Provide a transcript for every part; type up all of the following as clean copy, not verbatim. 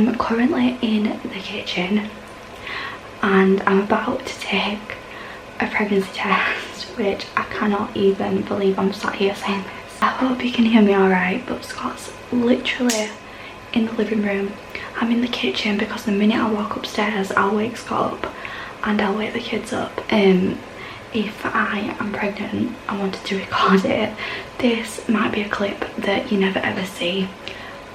I'm currently in the kitchen and I'm about to take a pregnancy test, which I cannot even believe I'm sat here saying this. I hope you can hear me alright, but Scott's literally in the living room. I'm in the kitchen because the minute I walk upstairs I'll wake Scott up and I'll wake the kids up. If I am pregnant, I wanted to record it. This might be a clip that you never ever see,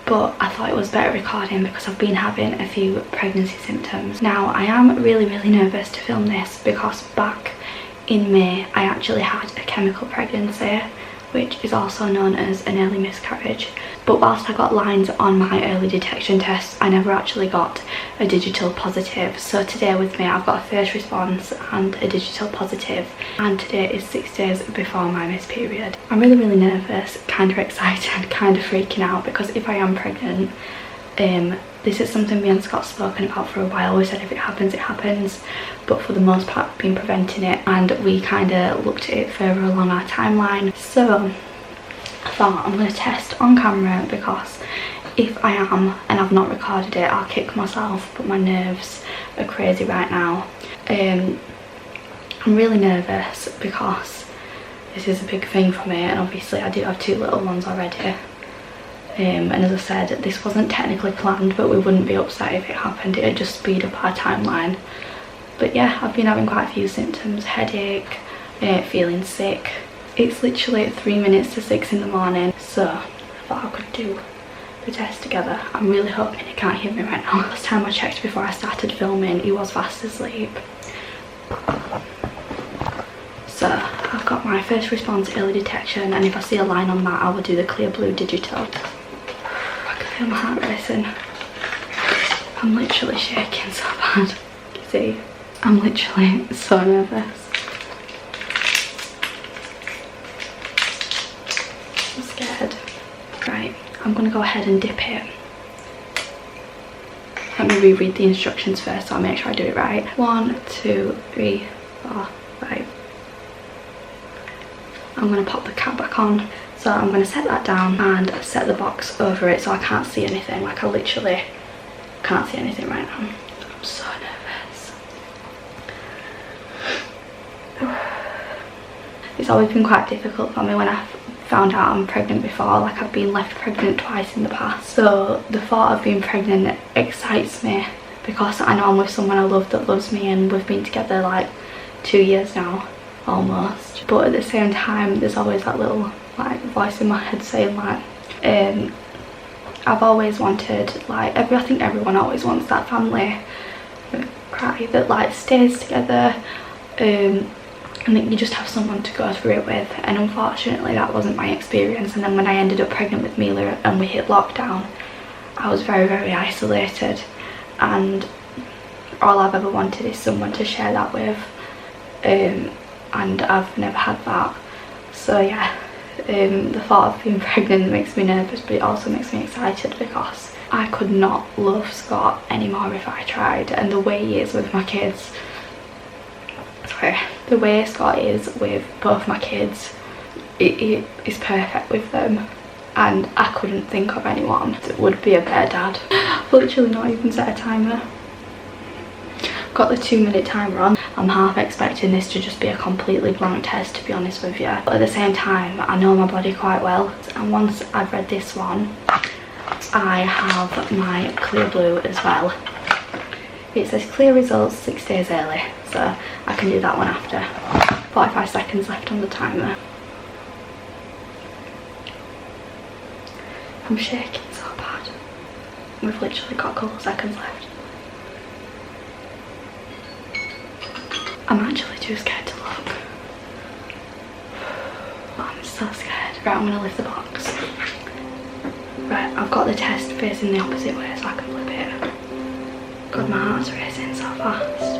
but I thought it was better recording because I've been having a few pregnancy symptoms. Now I am really nervous to film this because back in May I actually had a chemical pregnancy, which is also known as an early miscarriage. But whilst I got lines on my early detection tests, I never actually got a digital positive. So today with me I've got a first response and a digital positive, and today is 6 days before my missed period. I'm really nervous, kind of excited, kind of freaking out, because if I am pregnant, this is something me and Scott's spoken about for a while. We said if it happens, it happens, but for the most part we've been preventing it, and we kind of looked at it further along our timeline. So I thought I'm going to test on camera, because if I am and I've not recorded it I'll kick myself, but my nerves are crazy right now. I'm really nervous because this is a big thing for me, and obviously I do have 2 little ones already. And as I said, this wasn't technically planned, but we wouldn't be upset if it happened. It'd just speed up our timeline. But yeah, I've been having quite a few symptoms: headache, feeling sick. It's literally 3 minutes to 6 in the morning, so I thought I could do the test together. I'm really hoping he can't hear me right now. Last time I checked before I started filming, he was fast asleep. So I've got my first response early detection, and if I see a line on that I will do the clear blue digital. I can feel my heart racing. I'm literally shaking so bad. You see, I'm literally so nervous. I'm scared. Right, I'm gonna go ahead and dip it. Let me reread the instructions first so I'll make sure I do it right. 1, 2, 3, 4, 5. I'm going to pop the cap back on, so I'm going to set that down and set the box over it so I can't see anything. Like, I literally can't see anything right now. I'm so nervous. It's always been quite difficult for me when I've found out I'm pregnant before. Like, I've been left pregnant twice in the past, so the thought of being pregnant excites me because I know I'm with someone I love that loves me, and we've been together like 2 years now almost. But at the same time there's always that little like voice in my head saying like I've always wanted, like, I think everyone always wants that family cry that like stays together, and that you just have someone to go through it with. And unfortunately that wasn't my experience, and then when I ended up pregnant with Mila and we hit lockdown, I was very isolated, and all I've ever wanted is someone to share that with, and I've never had that. So yeah, the thought of being pregnant makes me nervous, but it also makes me excited because I could not love Scott anymore if I tried. And the way he is with my kids, the way Scott is with both my kids, it is perfect with them, and I couldn't think of anyone that would be a better dad. I've literally not even set a timer. Got the 2-minute timer on. I'm half expecting this to just be a completely blank test, to be honest with you, but at the same time I know my body quite well, and once I've read this one I have my clear blue as well. It says clear results 6 days early, so I can do that one after. 45 seconds left on the timer. I'm shaking so bad. We've literally got a couple seconds left. I'm actually too scared to look. I'm so scared. Right, I'm gonna lift the box. Right, I've got the test facing the opposite way so I can flip it. God, my heart's racing so fast.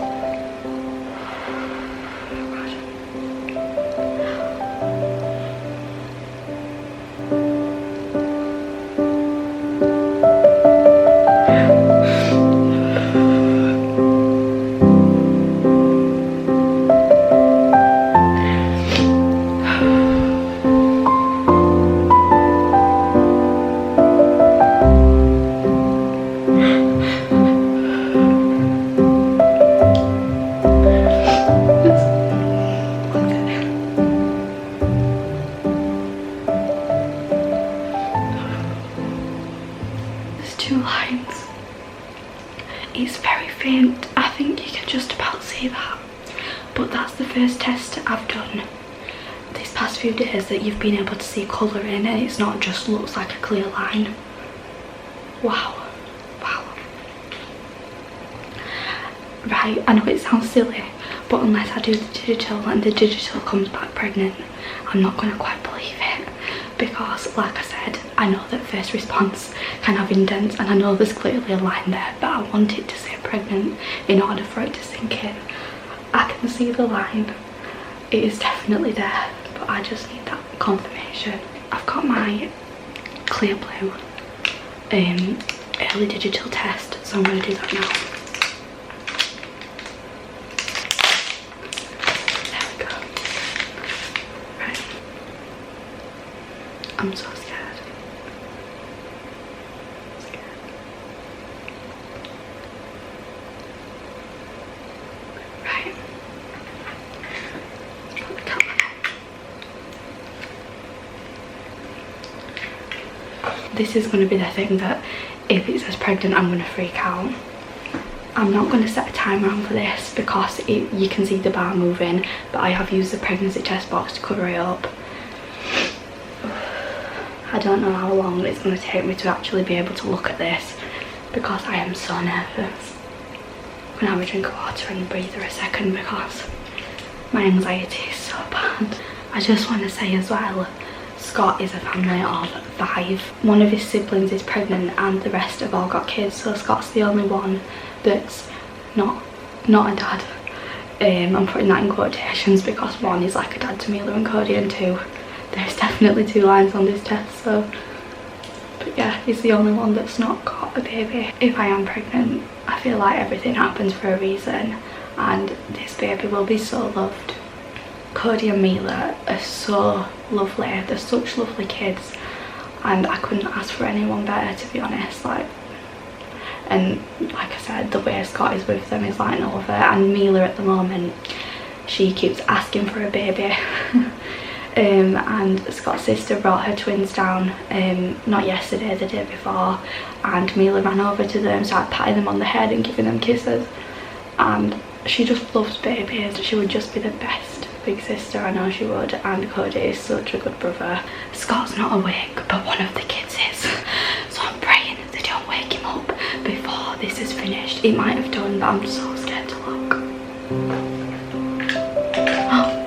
that's the first test I've done these past few days that you've been able to see colour in, and it's not just looks like a clear line. Wow. Wow. Right, I know it sounds silly, but unless I do the digital and the digital comes back pregnant, I'm not going to quite believe it, because like I said, I know that first response can have indents, and I know there's clearly a line there, but I want it to say pregnant in order for it to sink in. I can see the line, it is definitely there, but I just need that confirmation. I've got my clear blue early digital test, so I'm going to do that now. There we go. Right. I'm so scared. Right. Put the camera on. This is going to be the thing that if it says pregnant, I'm going to freak out. I'm not going to set a timer on for this because you can see the bar moving, but I have used the pregnancy test box to cover it up. I don't know how long it's going to take me to actually be able to look at this because I am so nervous. I'm going to have a drink of water and breathe for a second because my anxiety is so bad. I just want to say as well, Scott is a family of 5. One of his siblings is pregnant and the rest have all got kids, so Scott's the only one that's not a dad. I'm putting that in quotations because 1 is like a dad to Mila and Cody, and 2, there's definitely 2 lines on this test, so. But yeah, he's the only one that's not got a baby. If I am pregnant, I feel like everything happens for a reason, and this baby will be so loved. Cody and Mila are so lovely, they're such lovely kids, and I couldn't ask for anyone better, to be honest. And like I said, the way Scott is with them is like no other. And Mila at the moment, she keeps asking for a baby. And Scott's sister brought her twins down, not yesterday, the day before, and Mila ran over to them, started patting them on the head and giving them kisses, and she just loves babies. She would just be the best big sister, I know she would. And Cody is such a good brother. Scott's not awake, but one of the kids is, so I'm praying they don't wake him up before this is finished. It might have done, but I'm so scared to look. Oh.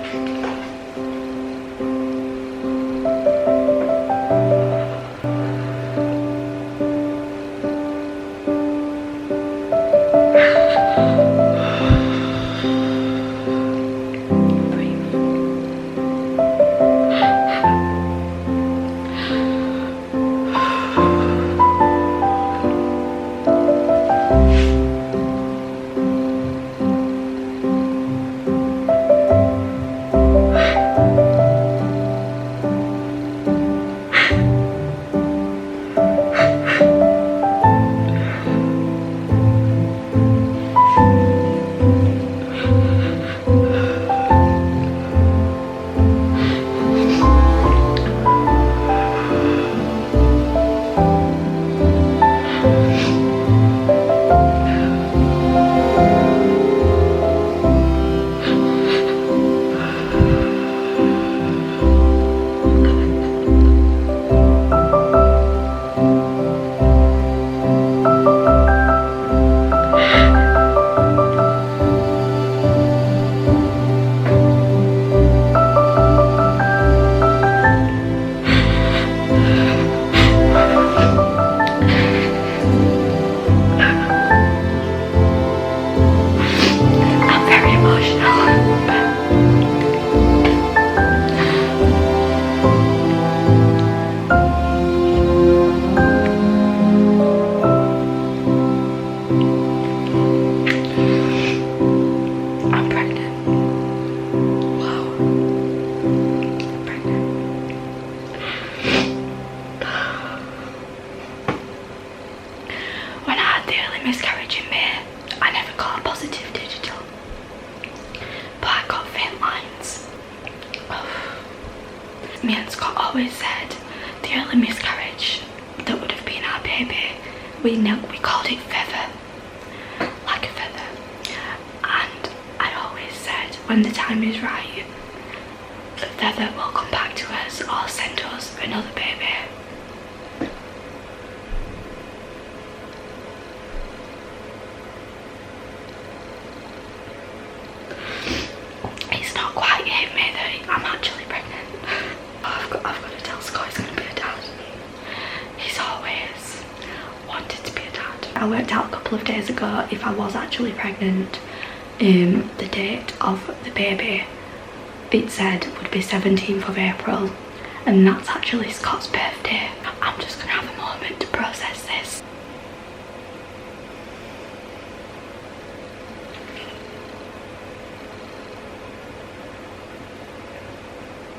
Me and Scott always said the early miscarriage that would have been our baby, we called it feather, like a feather. And I always said when the time is right, Feather will come back to us or send us another baby. It's not quite hit me that I'm actually pregnant. I've got to tell Scott he's going to be a dad. He's always wanted to be a dad. I worked out a couple of days ago if I was actually pregnant. The date of the baby, it said, would be 17th of April, and that's actually Scott's birthday. I'm just going to have a moment to process this.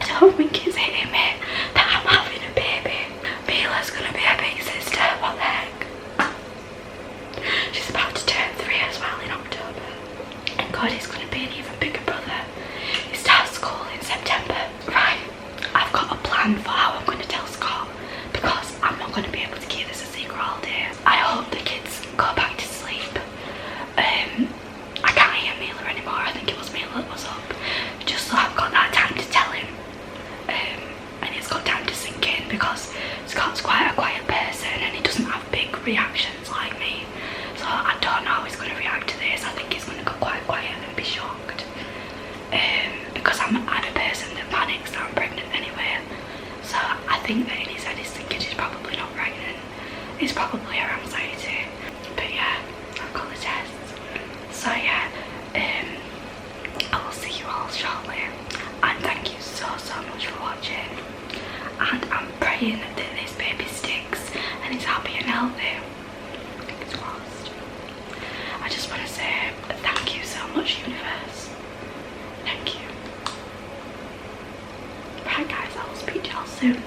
I don't think it's hitting me that I'm having a baby. Mila's going to be a big sister, what the heck? She's about to turn 3 as well in October. And Cody's going to be an even bigger brother. He starts school in September. Right, I've got a plan for how I'm going to tell Scott, because I'm not going to be able to keep this a secret all day. I hope the kids go back to sleep. I can't hear Mila anymore. I think it was Mila that was up. Just so I've got that time to tell him. And it's got time to sink in, because Scott's quite a quiet person and he doesn't have big reactions like me. So I don't know how he's going to react to this. I think he's going to go quite quiet and be shocked. Because I'm a person that panics that I'm pregnant anyway. So I think that in his head he's thinking she's probably not pregnant. It's probably her anxiety. But yeah, I've got the tests. So yeah, I will see you all shortly. And thank you so much for watching. And I'm praying that this baby sticks and is happy and healthy. Fingers crossed. I just want to say thank you so much, universe. Thank you. Right guys, I will speak to y'all soon.